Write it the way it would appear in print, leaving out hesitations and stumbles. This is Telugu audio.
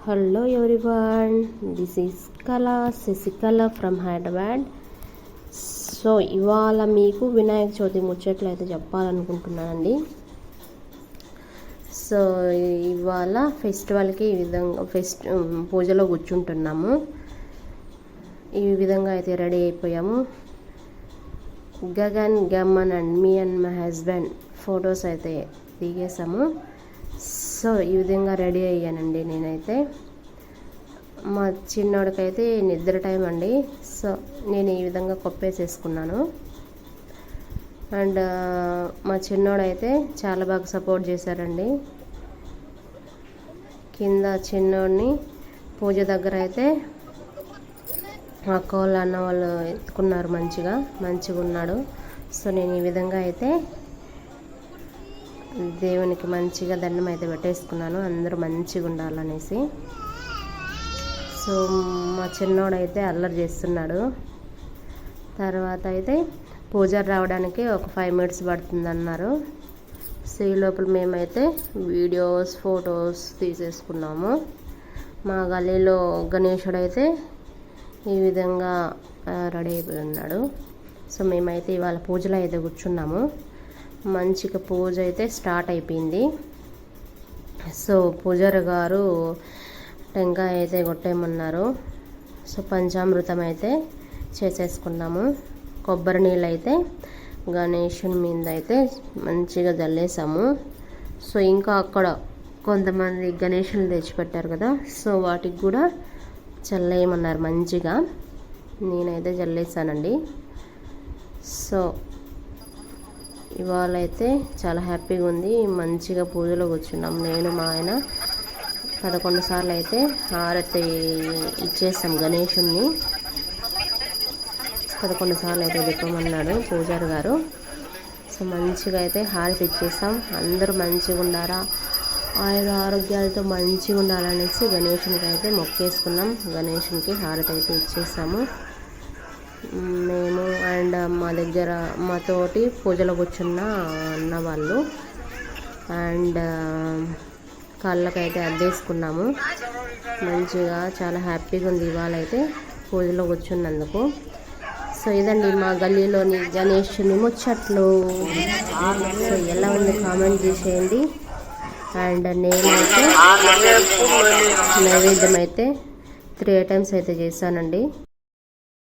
హలో ఎవ్రీవన్, దిస్ ఈస్ కళా శశికళ ఫ్రమ్ హైదరాబాద్. సో ఇవాళ మీకు వినాయక చవితి ముచ్చట్లు అయితే చెప్పాలనుకుంటున్నానండి. సో ఇవాళ ఫెస్టివల్కి ఈ విధంగా పూజలో కూర్చుంటున్నాము. ఈ విధంగా అయితే రెడీ అయిపోయాము. గగన్, గమ్మన్ and me and my husband photos అయితే దిగేసాము. సో ఈ విధంగా రెడీ అయ్యానండి నేనైతే. మా చిన్నోడికైతే నిద్ర టైం అండి. సో నేను ఈ విధంగా కొప్పేసేసుకున్నాను. అండ్ మా చిన్నోడైతే చాలా బాగా సపోర్ట్ చేశారండి. కింద చిన్నోడిని పూజ దగ్గర అయితే అక్క వాళ్ళు అన్న వాళ్ళు ఎత్తుకున్నారు, మంచిగా ఉన్నాడు. సో నేను ఈ విధంగా అయితే దేవునికి మంచిగా దండం అయితే పెట్టేసుకున్నాను, అందరూ మంచిగా ఉండాలనేసి. సో మా చిన్నోడైతే అల్లరి చేస్తున్నాడు. తర్వాత అయితే పూజారి రావడానికి ఒక 5 minutes పడుతుంది అన్నారు. సో ఈ లోపల మేమైతే వీడియోస్ ఫొటోస్ తీసేసుకున్నాము. మా గల్లీలో గణేశుడు అయితే ఈ విధంగా రెడీ అయిపోయి ఉన్నాడు. సో మేమైతే ఇవాళ పూజలో అయితే కూర్చున్నాము. మంచిగా పూజ అయితే స్టార్ట్ అయిపోయింది. సో పూజారి గారు టెంకాయ అయితే కొట్టేయమన్నారు. సో పంచామృతం అయితే చేసేసుకున్నాము. కొబ్బరి నీళ్ళు అయితే గణేషుని మీద అయితే మంచిగా జల్లేసాము. సో ఇంకా అక్కడ కొంతమంది గణేషుని తెచ్చిపెట్టారు కదా, సో వాటికి కూడా చల్లేయమన్నారు మంచిగా. నేనైతే జల్లేసానండి. సో ఇవాళ అయితే చాలా హ్యాపీగా ఉంది. మంచిగా పూజలో కూర్చున్నాం. నేను మా ఆయన 11 సార్లు అయితే హారతి ఇచ్చేసాం గణేషుణ్ణి. 11 సార్లు అయితే దిప్పమన్నాడు పూజారి గారు. సో మంచిగా అయితే హారతి ఇచ్చేసాం. అందరూ మంచిగా ఉండారా, ఆరోగ్యాలతో మంచిగా ఉండాలనేసి గణేషునికి అయితే మొక్కేసుకున్నాం. గణేషునికి హారతి అయితే ఇచ్చేసాము మేము. అండ్ మా దగ్గర మాతోటి పూజలో కూర్చున్న అన్న వాళ్ళు అండ్ కళ్ళకైతే అద్దేసుకున్నాము. మంచిగా చాలా హ్యాపీగా ఉంది ఇవాళ అయితే పూజలో కూర్చున్నందుకు. సో ఇదండి మా గల్లీలోని గణేషుని ముచ్చట్లు. సో ఎలా ఉంది కామెంట్ చేసేయండి. అండ్ నేనైతే నైవేద్యం అయితే 3 items అయితే చేశానండి.